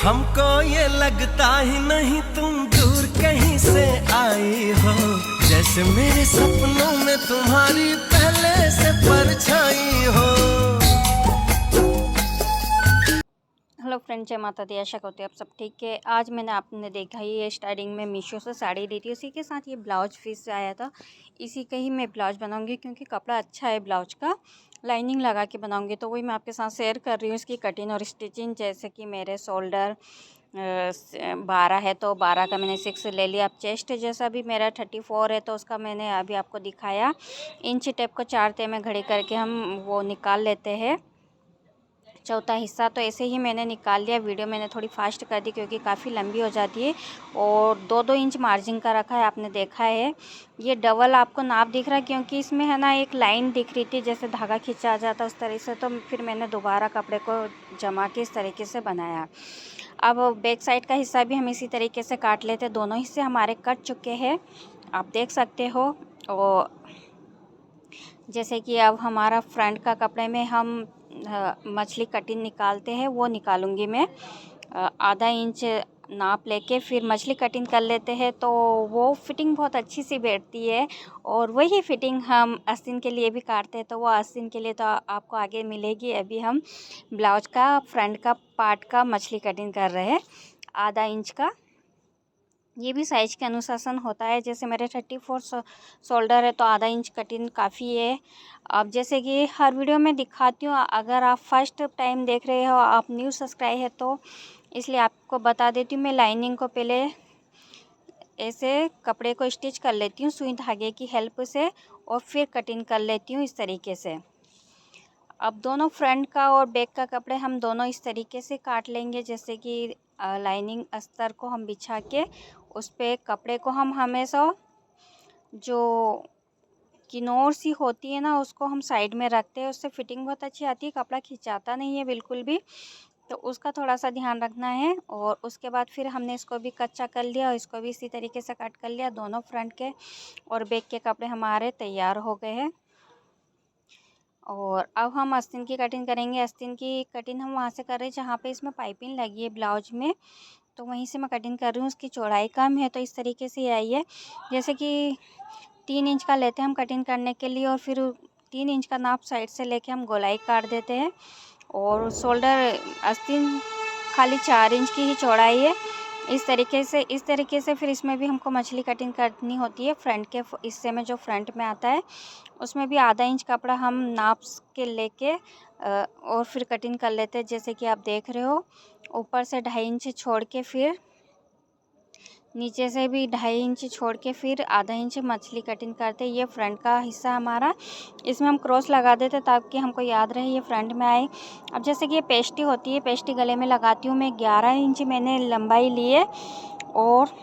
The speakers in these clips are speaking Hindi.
हमको ये लगता ही नहीं तुम दूर कहीं से आई हो, जैसे मेरे सपनों में तुम्हारी पहले से परछाई हो। हेलो फ्रेंड, जय माता दी। आशा करती है आप सब ठीक है। आज मैंने आपने देखा ही है, स्टार्टिंग में मीशो से साड़ी ली थी, उसी के साथ ये ब्लाउज पीस आया था। इसी का ही मैं ब्लाउज बनाऊंगी क्योंकि कपड़ा अच्छा है ब्लाउज का। लाइनिंग लगा के बनाऊंगी तो वही मैं आपके साथ शेयर कर रही हूँ इसकी कटिंग और स्टिचिंग। जैसे कि मेरे शोल्डर 12 है तो 12 का मैंने 6 ले लिया। अब चेस्ट जैसा भी मेरा 34 है तो उसका मैंने अभी आपको दिखाया। इंच टेप को 4 ते में घड़ी करके हम वो निकाल लेते हैं चौथा हिस्सा। तो ऐसे ही मैंने निकाल लिया। वीडियो मैंने थोड़ी फास्ट कर दी क्योंकि काफ़ी लंबी हो जाती है। और 2-2 इंच मार्जिन का रखा है, आपने देखा है। ये डबल आपको नाप दिख रहा है क्योंकि इसमें है ना एक लाइन दिख रही थी, जैसे धागा खींचा जाता उस तरह से। तो फिर मैंने दोबारा कपड़े को जमा के इस तरीके से बनाया। अब बैक साइड का हिस्सा भी हम इसी तरीके से काट लेते। दोनों हिस्से हमारे कट चुके हैं, आप देख सकते हो। और जैसे कि अब हमारा फ्रंट का कपड़े में हम मछली कटिंग निकालते हैं, वो निकालूंगी मैं। आधा इंच नाप लेके फिर मछली कटिंग कर लेते हैं तो वो फिटिंग बहुत अच्छी सी बैठती है। और वही फिटिंग हम आस्तीन के लिए भी काटते हैं तो वो आस्तीन के लिए तो आपको आगे मिलेगी। अभी हम ब्लाउज का फ्रंट का पार्ट का मछली कटिंग कर रहे हैं, आधा इंच का। ये भी साइज के अनुशासन होता है। जैसे मेरे 34 शोल्डर है तो आधा इंच कटिंग काफ़ी है। अब जैसे कि हर वीडियो में दिखाती हूँ, अगर आप फर्स्ट टाइम देख रहे हो, आप न्यू सब्सक्राइब है तो इसलिए आपको बता देती हूँ। मैं लाइनिंग को पहले ऐसे कपड़े को स्टिच कर लेती हूँ सुई धागे की हेल्प से और फिर कटिंग कर लेती हूँ इस तरीके से। अब दोनों फ्रंट का और बैक का कपड़े हम दोनों इस तरीके से काट लेंगे। जैसे कि लाइनिंग अस्तर को हम बिछा के उस पर कपड़े को हम हमेशा जो किनोर सी होती है ना उसको हम साइड में रखते हैं, उससे फिटिंग बहुत अच्छी आती है, कपड़ा खिंचाता नहीं है बिल्कुल भी। तो उसका थोड़ा सा ध्यान रखना है। और उसके बाद फिर हमने इसको भी कच्चा कर लिया और इसको भी इसी तरीके से कट कर लिया। दोनों फ्रंट के और बैक के कपड़े हमारे तैयार हो गए हैं। और अब हम आस्तीन की कटिंग करेंगे। आस्तीन की कटिंग हम वहाँ से कर रहे हैं जहाँ पे इसमें पाइपिंग लगी है ब्लाउज में, तो वहीं से मैं कटिंग कर रही हूँ। उसकी चौड़ाई कम है तो इस तरीके से आई है। जैसे कि 3 इंच का लेते हैं हम कटिंग करने के लिए और फिर 3 इंच का नाप साइड से लेके हम गोलाई काट देते हैं। और शोल्डर आस्तीन खाली 4 इंच की ही चौड़ाई है। इस तरीके से फिर इसमें भी हमको मछली कटिंग करनी होती है। फ्रंट के हिस्से में जो फ्रंट में आता है उसमें भी आधा इंच कपड़ा हम नाप के लेके और फिर कटिंग कर लेते हैं। जैसे कि आप देख रहे हो, ऊपर से 2.5 इंच छोड़ के फिर नीचे से भी 2.5 इंच छोड़ के फिर आधा इंच मछली कटिंग करते। ये फ्रंट का हिस्सा हमारा, इसमें हम क्रॉस लगा देते ताकि हमको याद रहे ये फ्रंट में आए। अब जैसे कि ये पेस्टी होती है, पेस्टी गले में लगाती हूँ मैं। 11 इंच मैंने लंबाई ली है और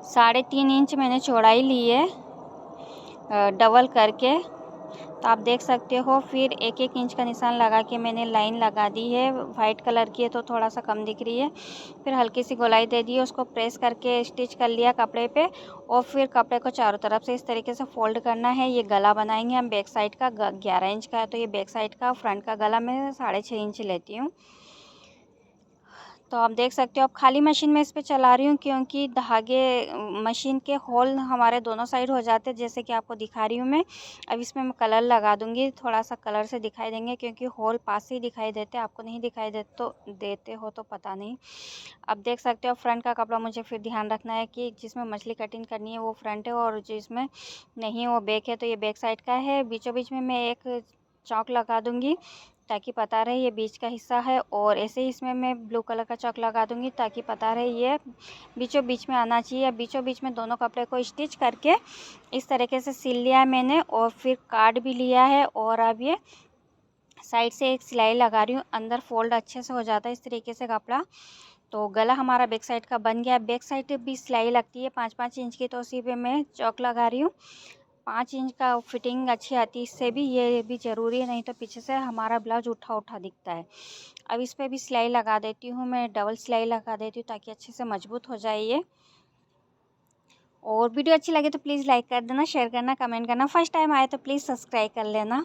3.5 इंच मैंने चौड़ाई ली है डबल करके। तो आप देख सकते हो फिर 1-1 इंच का निशान लगा के मैंने लाइन लगा दी है। वाइट कलर की है तो थोड़ा सा कम दिख रही है। फिर हल्की सी गोलाई दे दी है, उसको प्रेस करके स्टिच कर लिया कपड़े पे। और फिर कपड़े को चारों तरफ से इस तरीके से फोल्ड करना है। ये गला बनाएंगे हम बैक साइड का। 11 इंच का है तो ये बैक साइड का। फ्रंट का गला मैं 6.5 इंच लेती हूँ। तो आप देख सकते हो, अब खाली मशीन में इस पे चला रही हूँ क्योंकि धागे मशीन के होल हमारे दोनों साइड हो जाते हैं, जैसे कि आपको दिखा रही हूँ मैं। अब इसमें मैं कलर लगा दूँगी, थोड़ा सा कलर से दिखाई देंगे क्योंकि होल पास से ही दिखाई देते, आपको नहीं दिखाई देते हो तो पता नहीं। अब देख सकते हो फ्रंट का कपड़ा मुझे फिर ध्यान रखना है कि जिसमें मछली कटिंग करनी है वो फ्रंट है और जिसमें नहीं वो बैक है। तो ये बैक साइड का है। बीचों बीच में मैं एक चौक लगा दूँगी ताकि पता रहे ये बीच का हिस्सा है। और ऐसे ही इसमें मैं ब्लू कलर का चौक लगा दूंगी ताकि पता रहे ये बीचों बीच में आना चाहिए। बीचों बीच में दोनों कपड़े को स्टिच करके इस तरीके से सिल लिया मैंने और फिर काट भी लिया है। और अब ये साइड से एक सिलाई लगा रही हूँ, अंदर फोल्ड अच्छे से हो जाता है इस तरीके से कपड़ा। तो गला हमारा बैक साइड का बन गया। बैक साइड भी सिलाई लगती है 5-5 इंच की, तो उसी पे मैं चौक लगा रही हूँ। 5 इंच का फिटिंग अच्छी आती है इससे भी, ये भी ज़रूरी है, नहीं तो पीछे से हमारा ब्लाउज उठा उठा दिखता है। अब इस पर भी सिलाई लगा देती हूँ मैं, डबल सिलाई लगा देती हूँ ताकि अच्छे से मजबूत हो जाए ये। और वीडियो अच्छी लगे तो प्लीज़ लाइक कर देना, शेयर करना, कमेंट करना। फर्स्ट टाइम आए तो प्लीज़ सब्सक्राइब कर लेना।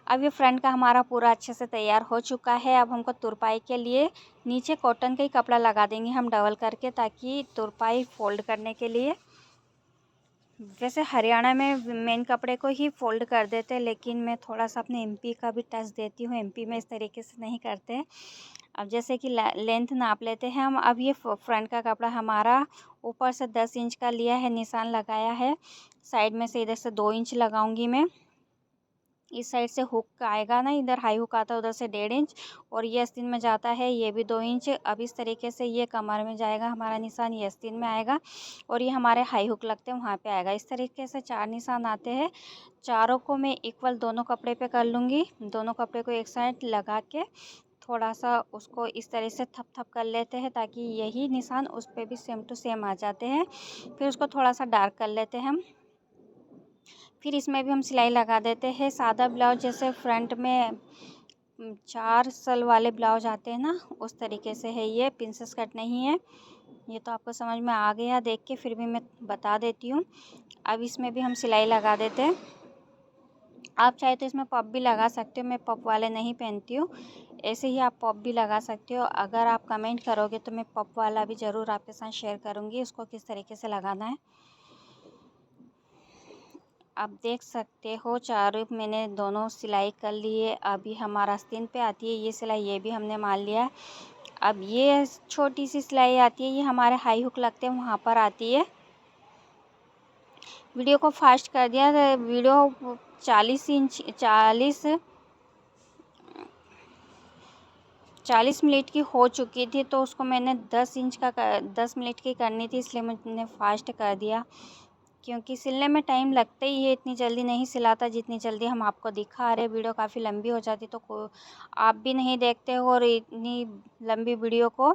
अब ये फ्रंट का हमारा पूरा अच्छे से तैयार हो चुका है। अब हमको तुरपाई के लिए नीचे कॉटन का ही कपड़ा लगा देंगे हम डबल करके, ताकि तुरपाई फोल्ड करने के लिए। वैसे हरियाणा में मेन कपड़े को ही फोल्ड कर देते हैं, लेकिन मैं थोड़ा सा अपने एमपी का भी टच देती हूँ। एमपी में इस तरीके से नहीं करते हैं। अब जैसे कि लेंथ नाप लेते हैं हम। अब ये फ्रंट का कपड़ा हमारा ऊपर से 10 इंच का लिया है, निशान लगाया है। साइड में से इधर से 2 इंच लगाऊंगी मैं। इस साइड से हुक आएगा ना, इधर हाई हुक आता है, उधर से 1.5 इंच, और ये आस्तीन में जाता है, ये भी 2 इंच। अब इस तरीके से ये कमर में जाएगा हमारा निशान, ये आस्तीन में आएगा, और ये हमारे हाई हुक लगते हैं वहाँ पे आएगा। इस तरीके से 4 निशान आते हैं। चारों को मैं इक्वल दोनों कपड़े पे कर लूँगी। दोनों कपड़े को एक साइड लगा के थोड़ा सा उसको इस तरह से थप थप कर लेते हैं, ताकि यही निशान उस पर भी सेम टू सेम आ जाते हैं। फिर उसको थोड़ा सा डार्क कर लेते हैं हम। फिर इसमें भी हम सिलाई लगा देते हैं। सादा ब्लाउज जैसे फ्रंट में 4 सल वाले ब्लाउज आते हैं ना, उस तरीके से है ये, प्रिंसेस कट नहीं है। ये तो आपको समझ में आ गया देख के, फिर भी मैं बता देती हूँ। अब इसमें भी हम सिलाई लगा देते हैं। आप चाहे तो इसमें पॉप भी लगा सकते हो, मैं पॉप वाले नहीं पहनती हूँ। ऐसे ही आप पॉप भी लगा सकते हो। अगर आप कमेंट करोगे तो मैं पॉप वाला भी ज़रूर आपके साथ शेयर करूँगी, उसको किस तरीके से लगाना है। आप देख सकते हो चारों मैंने दोनों सिलाई कर ली है। अभी हमारा आस्तीन पे आती है ये सिलाई, ये भी हमने मान लिया है। अब ये छोटी सी सिलाई आती है, ये हमारे हाई हुक लगते हैं वहाँ पर आती है। वीडियो को फास्ट कर दिया, वीडियो 40 मिनट की हो चुकी थी, तो उसको मैंने 10 मिनट की करनी थी, इसलिए मैंने फास्ट कर दिया। क्योंकि सिलने में टाइम लगता ही है, इतनी जल्दी नहीं सिलाता जितनी जल्दी हम आपको दिखा रहे। वीडियो काफ़ी लंबी हो जाती तो आप भी नहीं देखते हो, और इतनी लंबी वीडियो को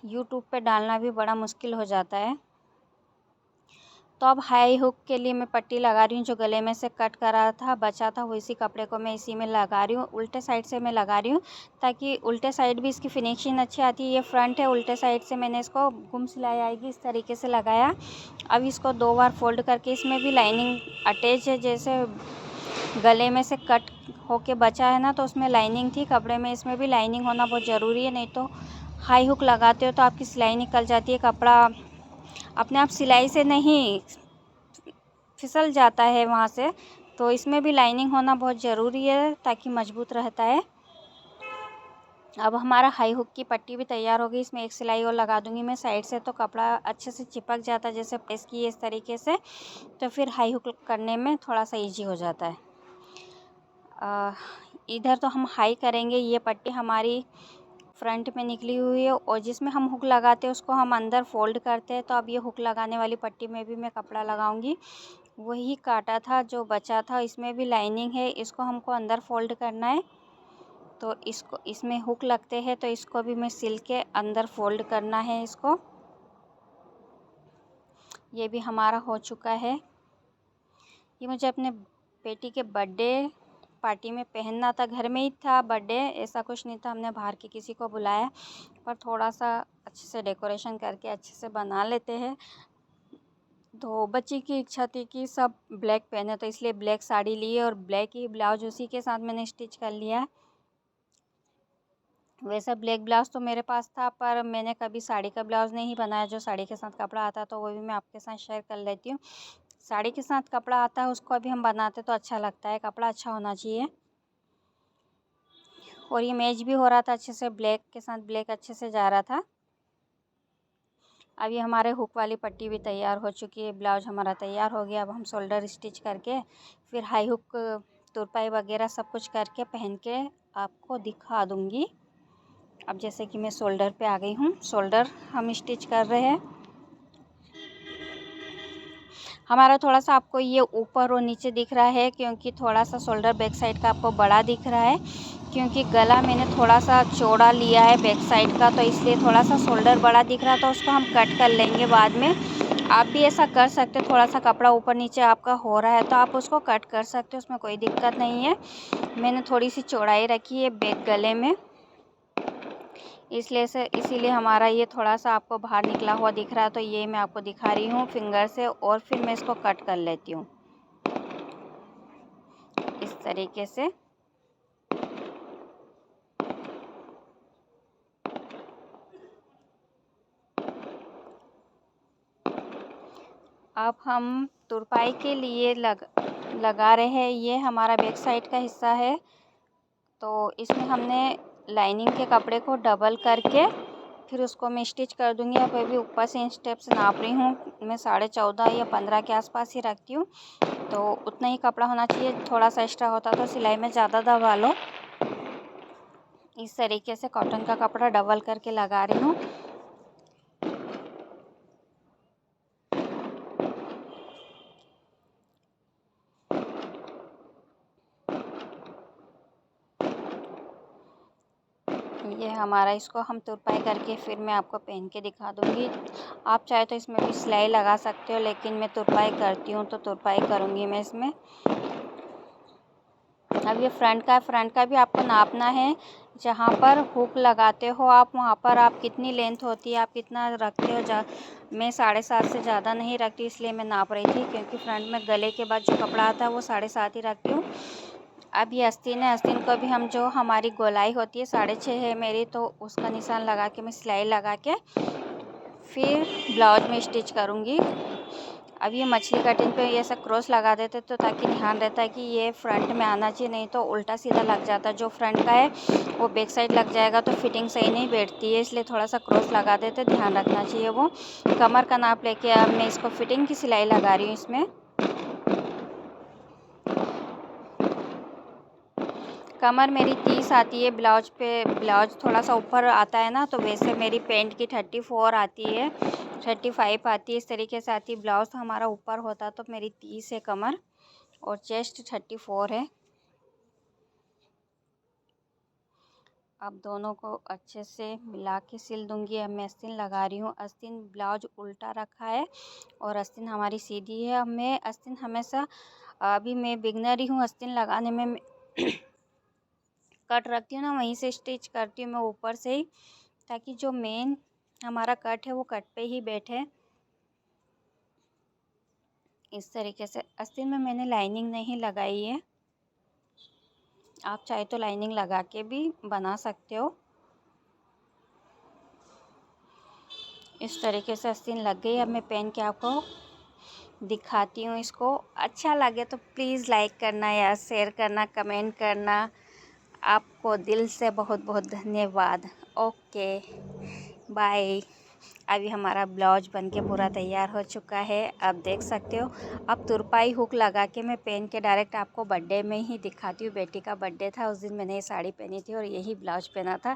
यूट्यूब पे डालना भी बड़ा मुश्किल हो जाता है। तो अब हाई हुक के लिए मैं पट्टी लगा रही हूँ। जो गले में से कट करा था बचा था, वो इसी कपड़े को मैं इसी में लगा रही हूँ। उल्टे साइड से मैं लगा रही हूँ, ताकि उल्टे साइड भी इसकी फिनिशिंग अच्छी आती है। ये फ्रंट है, उल्टे साइड से मैंने इसको गुम सिलाई आएगी इस तरीके से लगाया। अब इसको 2 बार फोल्ड करके, इसमें भी लाइनिंग अटैच है। जैसे गले में से कट होके बचा है ना, तो उसमें लाइनिंग थी कपड़े में, इसमें भी लाइनिंग होना बहुत ज़रूरी है। नहीं तो हाई हुक लगाते हो तो आपकी सिलाई निकल जाती है, कपड़ा अपने आप सिलाई से नहीं फिसल जाता है वहाँ से। तो इसमें भी लाइनिंग होना बहुत ज़रूरी है, ताकि मजबूत रहता है। अब हमारा हाई हुक की पट्टी भी तैयार हो गई। इसमें एक सिलाई और लगा दूंगी मैं साइड से, तो कपड़ा अच्छे से चिपक जाता है। जैसे प्रेस किए इस तरीके से, तो फिर हाई हुक करने में थोड़ा सा ईजी हो जाता है। इधर तो हम हाई करेंगे। ये पट्टी हमारी फ्रंट में निकली हुई है, और जिसमें हम हुक लगाते हैं उसको हम अंदर फोल्ड करते हैं। तो अब ये हुक लगाने वाली पट्टी में भी मैं कपड़ा लगाऊंगी। वही काटा था जो बचा था, इसमें भी लाइनिंग है, इसको हमको अंदर फोल्ड करना है। तो इसको, इसमें हुक लगते हैं, तो इसको भी मैं सिल के अंदर फोल्ड करना है इसको। ये भी हमारा हो चुका है। ये मुझे अपने बेटी के बर्थडे पार्टी में पहनना था, घर में ही था बर्थडे, ऐसा कुछ नहीं था हमने बाहर के किसी को बुलाया, पर थोड़ा सा अच्छे से डेकोरेशन करके अच्छे से बना लेते हैं। तो बच्ची की इच्छा थी कि सब ब्लैक पहने, तो इसलिए ब्लैक साड़ी ली है, और ब्लैक ही ब्लाउज उसी के साथ मैंने स्टिच कर लिया है। वैसा ब्लैक ब्लाउज तो मेरे पास था, पर मैंने कभी साड़ी का ब्लाउज़ नहीं बनाया। जो साड़ी के साथ कपड़ा आता तो वो भी मैं आपके साथ शेयर कर लेती हूँ। साड़ी के साथ कपड़ा आता है उसको अभी हम बनाते तो अच्छा लगता है, कपड़ा अच्छा होना चाहिए। और ये मैच भी हो रहा था अच्छे से, ब्लैक के साथ ब्लैक अच्छे से जा रहा था। अब ये हमारे हुक वाली पट्टी भी तैयार हो चुकी है, ब्लाउज हमारा तैयार हो गया। अब हम शोल्डर स्टिच करके, फिर हाई हुक तुरपाई वगैरह सब कुछ करके पहन के आपको दिखा दूँगी। अब जैसे कि मैं शोल्डर पे आ गई हूँ, शोल्डर हम स्टिच कर रहे हैं। हमारा थोड़ा सा आपको ये ऊपर और नीचे दिख रहा है, क्योंकि थोड़ा सा शोल्डर बैक साइड का आपको बड़ा दिख रहा है, क्योंकि गला मैंने थोड़ा सा चौड़ा लिया है बैक साइड का, तो इसलिए थोड़ा सा शोल्डर बड़ा दिख रहा, तो उसको हम कट कर लेंगे बाद में। आप भी ऐसा कर सकते हो, थोड़ा सा कपड़ा ऊपर नीचे आपका हो रहा है तो आप उसको कट कर सकते हो, उसमें कोई दिक्कत नहीं है। मैंने थोड़ी सी चौड़ाई रखी है बैक गले में, इसीलिए हमारा ये थोड़ा सा आपको बाहर निकला हुआ दिख रहा है। तो ये मैं आपको दिखा रही हूँ फिंगर से, और फिर मैं इसको कट कर लेती हूँ इस तरीके तरीके से। अब हम तुरपाई के लिए लगा रहे हैं। ये हमारा बैक साइड का हिस्सा है, तो इसमें हमने लाइनिंग के कपड़े को डबल करके फिर उसको मैं स्टिच कर दूंगी। अब अभी ऊपर से इन स्टेप से नाप रही हूँ, मैं 14.5 या 15 के आसपास ही रखती हूँ, तो उतना ही कपड़ा होना चाहिए। थोड़ा सा एक्स्ट्रा होता तो सिलाई में ज़्यादा दबा लो। इस तरीके से कॉटन का कपड़ा डबल करके लगा रही हूँ। ये हमारा, इसको हम तुरपाई करके फिर मैं आपको पहन के दिखा दूँगी। आप चाहे तो इसमें भी सिलाई लगा सकते हो, लेकिन मैं तुरपाई करती हूँ तो तुरपाई करूँगी मैं इसमें। अब ये फ्रंट का भी आपको नापना है। जहाँ पर हुक लगाते हो आप, वहाँ पर आप कितनी लेंथ होती है, आप कितना रखते हो। मैं 7.5 से ज़्यादा नहीं रखती, इसलिए मैं नाप रही थी, क्योंकि फ्रंट में गले के बाद जो कपड़ा आता है वो 7.5 ही रखती हूँ। अब ये आस्तीन है, आस्तीन को भी हम, जो हमारी गोलाई होती है 6.5 है मेरी, तो उसका निशान लगा के मैं सिलाई लगा के फिर ब्लाउज में स्टिच करूँगी। अब ये मछली कटिंग पे ये ऐसा क्रॉस लगा देते तो ताकि ध्यान रहता है कि ये फ्रंट में आना चाहिए, नहीं तो उल्टा सीधा लग जाता है। जो फ्रंट का है वो बैक साइड लग जाएगा तो फिटिंग सही नहीं बैठती है, इसलिए थोड़ा सा क्रॉस लगा देते, ध्यान रखना चाहिए वो। कमर का नाप लेके अब मैं इसको फिटिंग की सिलाई लगा रही हूँ इसमें। कमर मेरी 30 आती है ब्लाउज पे। ब्लाउज थोड़ा सा ऊपर आता है ना, तो वैसे मेरी पेंट की 34 आती है, 35 आती है, इस तरीके से आती है। ब्लाउज तो हमारा ऊपर होता तो मेरी 30 है कमर, और चेस्ट 34 है। अब दोनों को अच्छे से मिला के सिल दूंगी। अब मैं आस्तीन लगा रही हूँ। आस्तीन ब्लाउज उल्टा रखा है और आस्तीन हमारी सीधी है। अब मैं आस्तीन हमेशा, अभी मैं बिगनर ही हूँ आस्तीन लगाने में, कट रखती हूँ ना, वहीं से स्टिच करती हूँ मैं ऊपर से ही, ताकि जो मेन हमारा कट है वो कट पे ही बैठे। इस तरीके से आस्तीन में मैंने लाइनिंग नहीं लगाई है, आप चाहे तो लाइनिंग लगा के भी बना सकते हो। इस तरीके से आस्तीन लग गई। अब मैं पहन के आपको दिखाती हूँ। इसको अच्छा लगे तो प्लीज़ लाइक करना या शेयर करना, कमेंट करना। आपको दिल से बहुत बहुत धन्यवाद। Okay, bye. अभी हमारा ब्लाउज बनके पूरा तैयार हो चुका है, आप देख सकते हो। अब तुरपाई हुक लगा के मैं पहन के डायरेक्ट आपको बर्थडे में ही दिखाती हूँ। बेटी का बर्थडे था, उस दिन मैंने ये साड़ी पहनी थी और यही ब्लाउज पहना था।